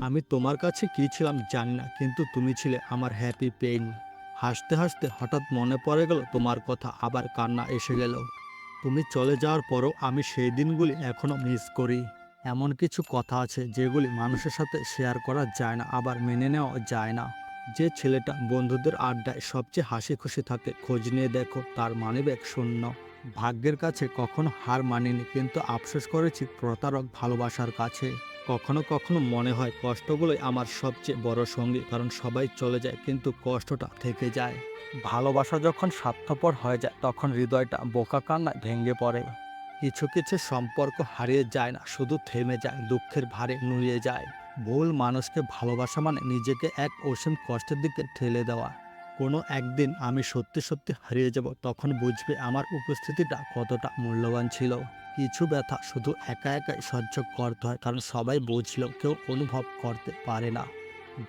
আমি তোমার কাছে কি ছিলাম জানি না, কিন্তু তুমি ছিলে আমার হ্যাপি পেইন। হাসতে হাসতে হঠাৎ মনে পড়ে গেল তোমার কথা, আবার কান্না এসে গেল। তুমি চলে যাওয়ার পরও আমি সেই দিনগুলি এখনো মিস করি। এমন কিছু কথা আছে যেগুলি মানুষের সাথে শেয়ার করা যায় না, আবার মেনে নেওয়া যায় না। যে ছেলেটা বন্ধুদের আড্ডায় সবচেয়ে হাসি খুশি থাকে, খোঁজ নিয়ে দেখো তার মানিব্যাগ শূন্য। ভাগ্যের কাছে কখনো হার মানিনি, কিন্তু আফসোস করেছি প্রতারক ভালোবাসার কাছে। কখনো কখনো মনে হয় কষ্টগুলোই আমার সবচেয়ে বড় সঙ্গী, কারণ সবাই চলে যায় কিন্তু কষ্টটা থেকে যায়। ভালোবাসা যখন স্বার্থপর হয়ে যায় তখন হৃদয়টা বোকা কান্নায় ভেঙে পড়ে। কিছু কিছু সম্পর্ক হারিয়ে যায় না, শুধু থেমে যায়, দুঃখের ভারে নুয়ে যায়। ভুল মানুষকে ভালোবাসা মানে নিজেকে এক অসীম কষ্টের দিকে ঠেলে দেওয়া। কোনো একদিন আমি সত্যি সত্যি হারিয়ে যাব, তখন বুঝবে আমার উপস্থিতিটা কতটা মূল্যবান ছিল। কিছু ব্যথা শুধু একা একাই সহ্য করতে হয়, কারণ সবাই বুঝলেও কেউ অনুভব করতে পারে না।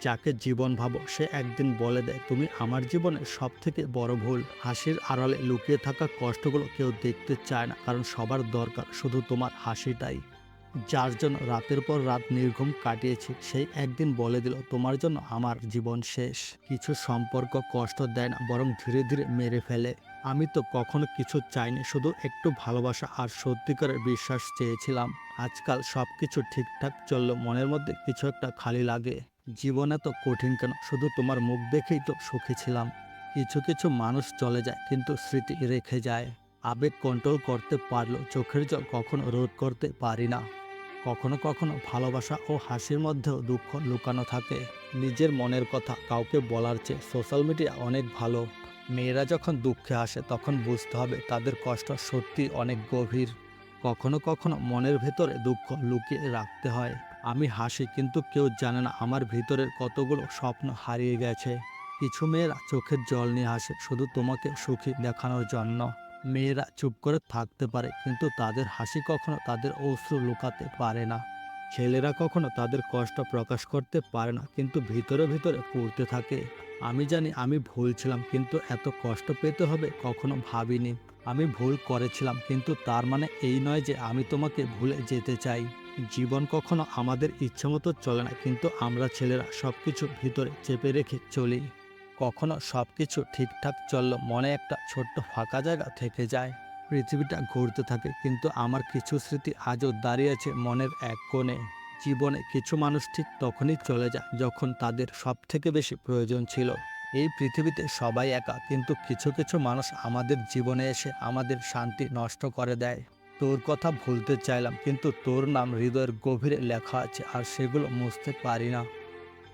যাকে জীবন ভাবো সে একদিন বলে দেয় তুমি আমার জীবনের সব থেকে বড় ভুল। হাসির আড়ালে লুকিয়ে থাকা কষ্টগুলো কেউ দেখতে চায় না, কারণ সবার দরকার শুধু তোমার হাসিটাই। যার জন্য রাতের পর রাত নির্ঘুম কাটিয়েছি, সেই একদিন বলে দিল তোমার জন্য আমার জীবন শেষ। কিছু সম্পর্ক কষ্ট দেয় না, বরং ধীরে ধীরে মেরে ফেলে। আমি তো কখনো কিছু চাইনি, শুধু একটু ভালোবাসা আর সত্যিকারের বিশ্বাস চেয়েছিলাম। আজকাল সব কিছু ঠিকঠাক চললো, মনের মধ্যে কিছু একটা খালি লাগে। জীবন এত কঠিন কেন, শুধু তোমার মুখ দেখেই তো সুখী ছিলাম। কিছু কিছু মানুষ চলে যায় কিন্তু স্মৃতি রেখে যায়। আবেগ কন্ট্রোল করতে পারলেও চোখের জল কখনো রোধ করতে পারি না। কখনো কখনো ভালোবাসা ও হাসির মধ্যেও দুঃখ লুকানো থাকে। নিজের মনের কথা কাউকে বলার চেয়ে সোশ্যাল মিডিয়া অনেক ভালো। মেয়েরা যখন দুঃখে আসে তখন বুঝতে হবে তাদের কষ্ট সত্যি অনেক গভীর। কখনো কখনো মনের ভেতরে দুঃখ লুকিয়ে রাখতে হয়। আমি হাসি কিন্তু কেউ জানে না আমার ভিতরের কতগুলো স্বপ্ন হারিয়ে গেছে। কিছু মেয়েরা চোখের জল নিয়ে হাসে শুধু তোমাকে সুখী দেখানোর জন্য। মেয়েরা চুপ করে থাকতে পারে, কিন্তু তাদের হাসি কখনো তাদের অশ্রু লুকাতে পারে না। ছেলেরা কখনো তাদের কষ্ট প্রকাশ করতে পারে না, কিন্তু ভিতরে ভিতরে পড়তে থাকে। আমি জানি আমি ভুল ছিলাম, কিন্তু এত কষ্ট পেতে হবে কখনো ভাবিনি। আমি ভুল করেছিলাম, কিন্তু তার মানে এই নয় যে আমি তোমাকে ভুলে যেতে চাই। জীবন কখনো আমাদের ইচ্ছামতো চলে না, কিন্তু আমরা ছেলেরা সবকিছু ভিতরে চেপে রেখে চলি। কখনো সবকিছু ঠিকঠাক চললো, মনে একটা ছোট্ট ফাঁকা জায়গা থেকে যায়। পৃথিবীটা ঘুরতে থাকে, কিন্তু আমার কিছু স্মৃতি আজও দাঁড়িয়ে আছে মনের এক কোণে। জীবনে কিছু মানুষ ঠিক তখনই চলে যায় যখন তাদের সব থেকে বেশি প্রয়োজন ছিল। এই পৃথিবীতে সবাই একা, কিন্তু কিছু কিছু মানুষ আমাদের জীবনে এসে আমাদের শান্তি নষ্ট করে দেয়। তোর কথা ভুলতে চাইলাম, কিন্তু তোর নাম হৃদয়ের গভীরে লেখা আছে, আর সেগুলো মুছতে পারি না।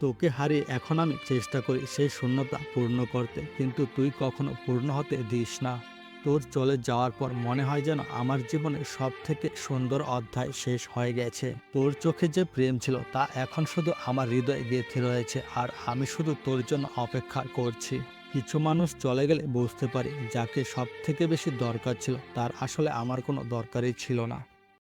তোকে হারিয়ে এখন আমি চেষ্টা করি সেই শূন্যতা পূর্ণ করতে, কিন্তু তুই কখনো পূর্ণ হতে দিস না। তোর চলে যাওয়ার পর মনে হয় যেন আমার জীবনের সব থেকে সুন্দর অধ্যায় শেষ হয়ে গেছে। তোর চোখে যে প্রেম ছিল তা এখন শুধু আমার হৃদয়ে গেঁথে রয়েছে, আর আমি শুধু তোর জন্য অপেক্ষা করছি। কিছু মানুষ চলে গেলে বুঝতে পারি যাকে সব থেকে বেশি দরকার ছিল তার আসলে আমার কোনো দরকারই ছিল না।